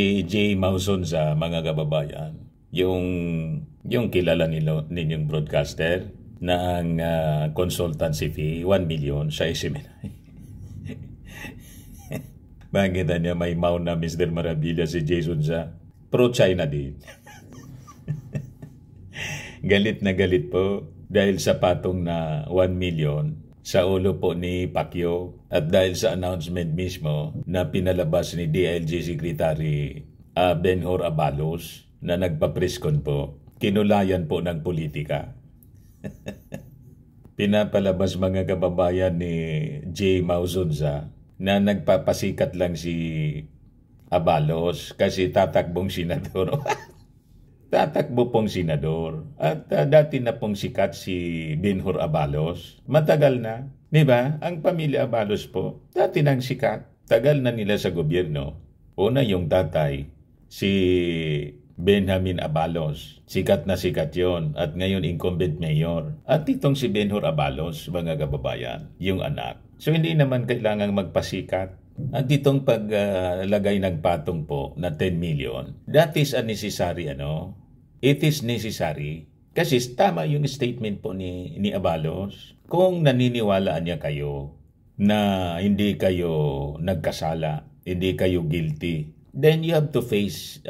Si Jay Mauson sa mga kababayan, yung kilala ninyong broadcaster na ang consultancy fee 1 million sa SMNI. Makikita niya may mount na Mr. Marabilla si Jason sa pro-China din. Galit na galit po dahil sa patong na 1 million sa ulo po ni Pacquiao at dahil sa announcement mismo na pinalabas ni DILG Secretary Benhur Abalos na nagpa-preskon po, kinulayan po ng politika. Pinapalabas mga kababayan ni Jay Mauzunza na nagpapasikat lang si Abalos kasi tatakbong senador. Tatakbo pong senador. At dati na pong sikat si Benhur Abalos. Matagal na. Di ba? Ang pamilya Abalos po, dati nang sikat. Tagal na nila sa gobyerno. Una yung tatay, si Benjamin Abalos. Sikat na sikat yon. At ngayon incumbent mayor. At itong si Benhur Abalos, mga kababayan, yung anak. So hindi naman kailangang magpasikat. At itong paglagay ng patong po na 10 million, that is unnecessary, It is necessary. Kasi tama yung statement po ni Abalos. Kung naniniwalaan niya kayo na hindi kayo nagkasala, hindi kayo guilty, then you have to face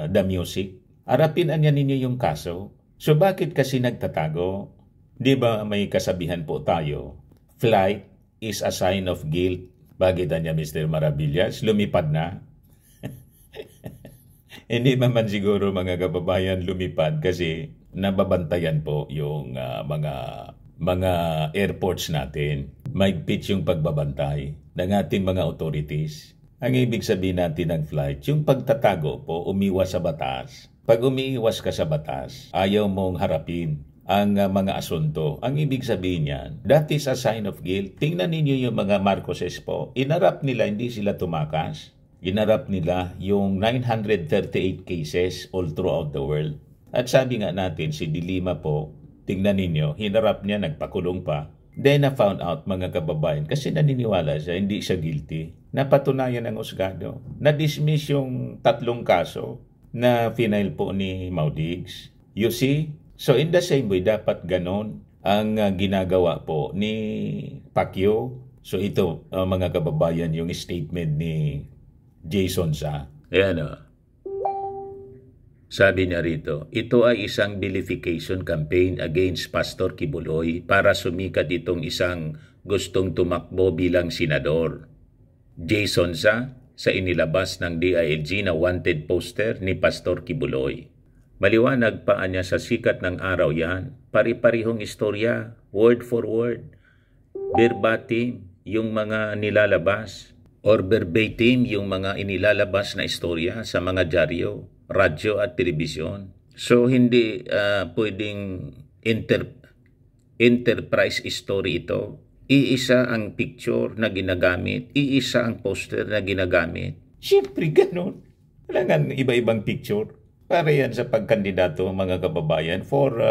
the music. Harapin niya ninyo yung kaso. So bakit kasi nagtatago? Di ba may kasabihan po tayo, flight is a sign of guilt. Bakit niya Mr. Maravillas? Lumipad na. Hindi naman siguro mga kababayan lumipad kasi nababantayan po yung mga airports natin. Mahigpit yung pagbabantay ng ating mga authorities. Ang ibig sabihin natin ng flight, yung pagtatago po, umiwas sa batas. Pag umiiwas ka sa batas, ayaw mong harapin ang mga asunto. Ang ibig sabihin niyan, that is a sign of guilt. Tingnan ninyo yung mga Marcoses po, inarap nila, hindi sila tumakas. Inarap nila yung 938 cases all throughout the world. At sabi nga natin, si Dilima po, tingnan ninyo, hinarap niya, nagpakulong pa. Then na found out mga kababayan, kasi naniniwala siya, hindi siya guilty. Napatunayan ng husgado. Na-dismiss yung 3 kaso na final po ni Maudigs. You see? So in the same way, dapat ganon ang ginagawa po ni Pacquiao. So ito, mga kababayan, yung statement ni Jason sa. Ayan Sabi niya rito, ito ay isang vilification campaign against Pastor Kibuloy para sumikat itong isang gustong tumakbo bilang senador. Jason sa inilabas ng DILG na wanted poster ni Pastor Kibuloy. Maliwanag pa niya sa sikat ng araw yan, pari-parihong istorya, word for word, verbatim yung mga nilalabas, or verbatim yung mga inilalabas na istorya sa mga dyaryo, radyo at telebisyon. So hindi pwedeng enterprise story ito. Iisa ang picture na ginagamit, iisa ang poster na ginagamit. Siyempre ganun. Wala nga iba-ibang picture. Para yan sa pagkandidato mga kababayan for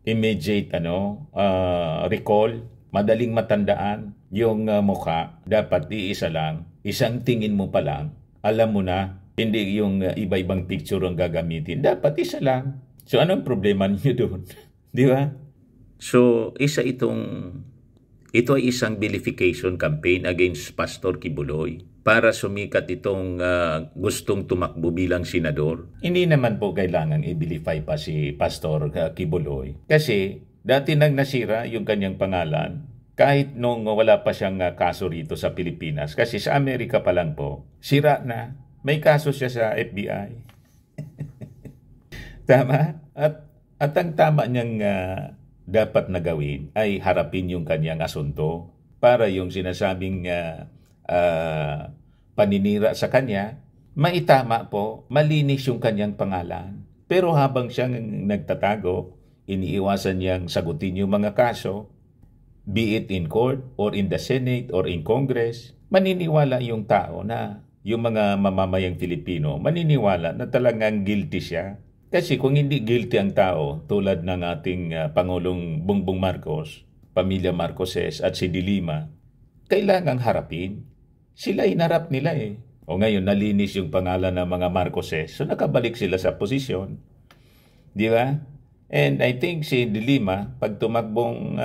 immediate recall. Madaling matandaan yung mukha, dapat iisa lang. Isang tingin mo pa lang, alam mo na, hindi yung iba-ibang picture ang gagamitin. Dapat isa lang. So anong problema niyo doon? Di ba? So ito ay isang vilification campaign against Pastor Kibuloy para sumikat itong gustong tumakbo bilang senador. Hindi naman po kailangang i-vilify pa si Pastor Kibuloy kasi dati nang nasira yung kanyang pangalan kahit nung wala pa siyang kaso rito sa Pilipinas. Kasi sa Amerika pa lang po, sira na. May kaso siya sa FBI. Tama? At ang tama niyang dapat na gawin ay harapin yung kanyang asunto para yung sinasabing paninira sa kanya, maitama po, malinis yung kanyang pangalan. Pero habang siyang nagtatago, iniiwasan niyang sagutin yung mga kaso, be it in court or in the Senate or in Congress, maniniwala yung tao na yung mga mamamayang Filipino, maniniwala na talagang guilty siya. Kasi kung hindi guilty ang tao, tulad ng ating Pangulong Bongbong Marcos, pamilya Marcoses at si Dilima, kailangang harapin. Sila inarap nila O ngayon, nalinis yung pangalan ng mga Marcoses. So nakabalik sila sa posisyon. Di ba? And I think si De Lima, pag tumakbong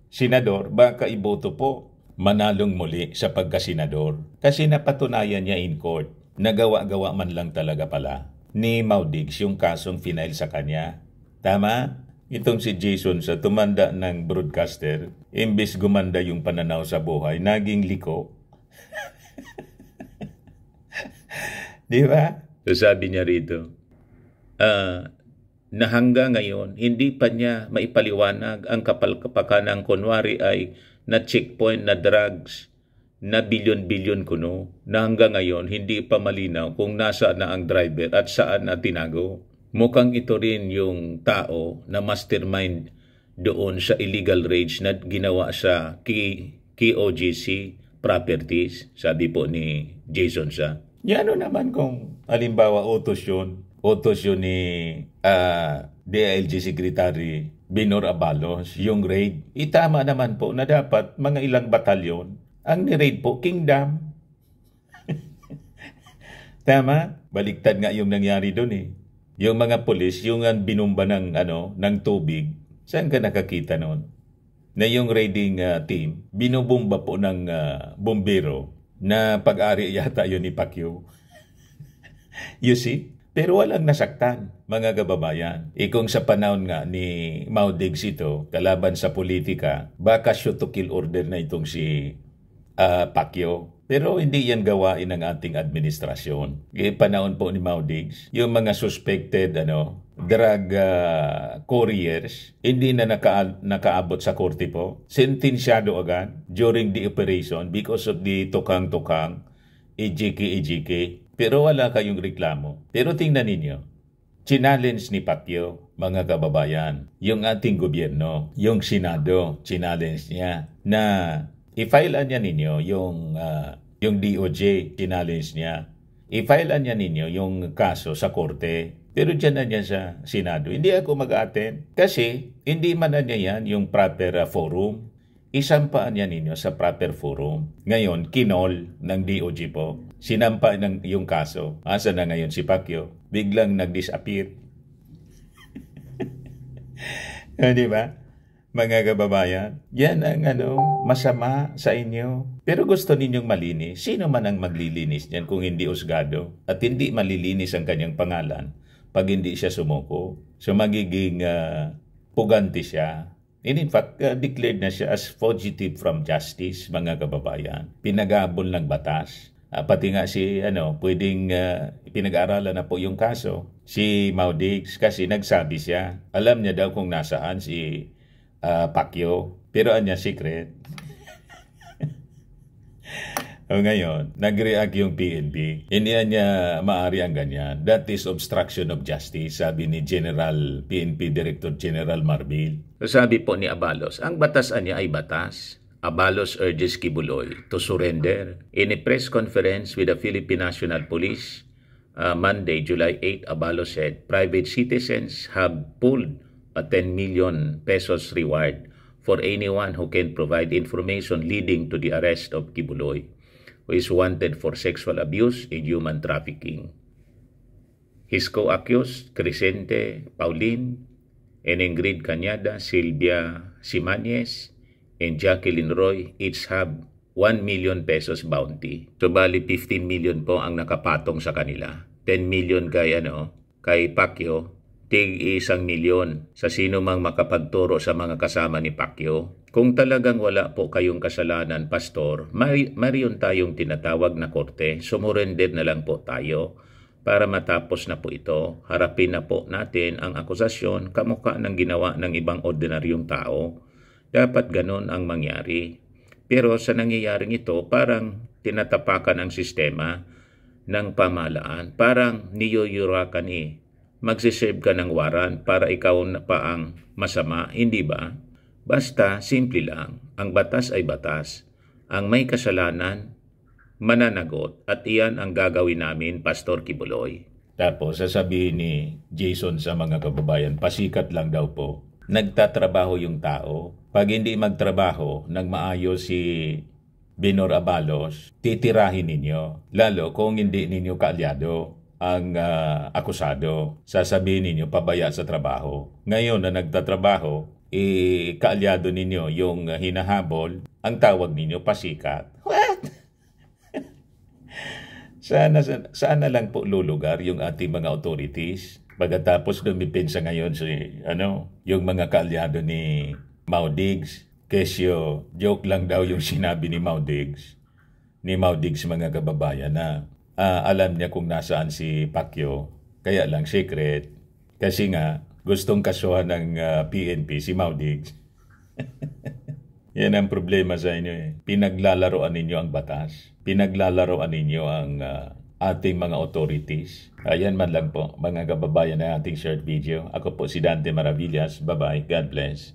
senador, baka iboto po manalong muli sa pagkasenador. Kasi napatunayan niya in court. Nagawa-gawa man lang talaga pala ni Maudigs yung kasong final sa kanya. Tama? Itong si Jason sa tumanda ng broadcaster, imbes gumanda yung pananaw sa buhay, naging liko. Di ba? So sabi niya rito, na hanggang ngayon, hindi pa niya maipaliwanag ang kapal-kapakanang kunwari ay na checkpoint na drugs na bilyon-bilyon kuno, na hanggang ngayon hindi pa malinaw kung nasaan na ang driver at saan na tinago. Mukhang ito rin yung tao na mastermind doon sa illegal raids na ginawa sa KOGC Properties, sabi po ni Jason sa. Ano naman kung halimbawa utos yun ni DILG Secretary Binor Abalos, yung raid. Itama naman po na dapat mga ilang batalyon ang ni-raid po, Kingdom. Tama? Baliktad nga yung nangyari doon eh. Yung mga polis, yung binumba ng tubig, saan ka nakakita noon? Na yung raiding team, binubumba po ng bombero na pag-ari yata yun ni Pacquiao. You see? Pero walang nasaktan, mga kababayan. Kung sa panahon nga ni Maudigs ito, kalaban sa politika, baka shoot to kill order na itong si Pacquiao. Pero hindi yan gawain ng ating administrasyon. Panahon po ni Maudigs, yung mga suspected drug couriers, hindi na nakaabot sa korte po. Sentensyado agad during the operation because of the tukang-tukang, ejiki. Pero wala kayong reklamo. Pero tingnan ninyo, challenge ni Pacquiao, mga kababayan, yung ating gobyerno, yung Senado, challenge niya na i-filean niya ninyo yung DOJ, challenge niya. I-filean niya ninyo yung kaso sa korte. Pero dyan na niya sa Senado. Hindi ako mag-attend kasi hindi man na niya yan yung proper forum. Isampaan niya ninyo sa proper forum. Ngayon, kinol ng DOJ po. Sinampa yung kaso. Asa na ngayon si Pacquiao? Biglang nag-disappear. Di ba? Mga kababayan, yan ang masama sa inyo. Pero gusto ninyong malinis. Sino man ang maglilinis niyan kung hindi usgado? At hindi malilinis ang kanyang pangalan pag hindi siya sumuko. So magiging puganti siya. And in fact, declared na siya as fugitive from justice, mga kababayan. Pinag-aabol ng batas. Pati nga si, pwedeng pinag-aaralan na po yung kaso. Si Maudigs, kasi nagsabi siya. Alam niya daw kung nasaan si Pacquiao. Pero anya secret. O ngayon, nag-react yung PNP. Hindi niya maari ang ganyan. That is obstruction of justice, sabi ni PNP Director General Marbil. Sabi po ni Abalos, ang batas niya ay batas. Abalos urges Kibuloy to surrender. In a press conference with the Philippine National Police, Monday, July 8, Abalos said, private citizens have pulled a 10 million pesos reward for anyone who can provide information leading to the arrest of Kibuloy, who is wanted for sexual abuse and human trafficking. His co-accused, Crescente Paulin, and Ingrid Cañada, Silvia Simanes, and Jacqueline Roy each have 1 million pesos bounty. So bali 15 million po ang nakapatong sa kanila. 10 million kay Pacquiao, tig 1 milyon sa sino mang makapagturo sa mga kasama ni Pacquiao. Kung talagang wala po kayong kasalanan, Pastor, mariyon tayong tinatawag na korte, sumurrender na lang po tayo para matapos na po ito. Harapin na po natin ang akusasyon kamukha ng ginawa ng ibang ordinaryong tao. Dapat ganon ang mangyari. Pero sa nangyayaring ito, parang tinatapakan ang sistema ng pamahalaan. Parang niyuyurakan magsiserve ka ng waran para ikaw na pa ang masama, hindi ba? Basta, simple lang, ang batas ay batas. Ang may kasalanan, mananagot, at iyan ang gagawin namin, Pastor Kibuloy. Tapos, sasabihin ni Jason sa mga kababayan, pasikat lang daw po. Nagtatrabaho yung tao. Pag hindi magtrabaho, nang maayos si Binor Abalos, titirahin ninyo. Lalo kung hindi ninyo kaalyado ang akusado. Sasabihin ninyo pabaya sa trabaho. Ngayon na nagtatrabaho, kaalyado ninyo yung hinahabol, ang tawag ninyo pasikat. What? Sana lang po lulugar yung ating mga authorities. Pagkatapos dumipinsa ngayon yung mga kaalyado ni Mau Diggs. Kesyo, joke lang daw yung sinabi ni Mau Diggs. Ni Mau Diggs mga kababayan na alam niya kung nasaan si Pacquiao. Kaya lang secret. Kasi nga, gustong kasuhan ng PNP si Mau Diggs. Yan ang problema sa inyo . Pinaglalaroan ninyo ang batas. Pinaglalaroan ninyo ang ating mga authorities. Ayan man lang po, mga kababayan na ating short video. Ako po si Dante Maravillas. Bye-bye. God bless.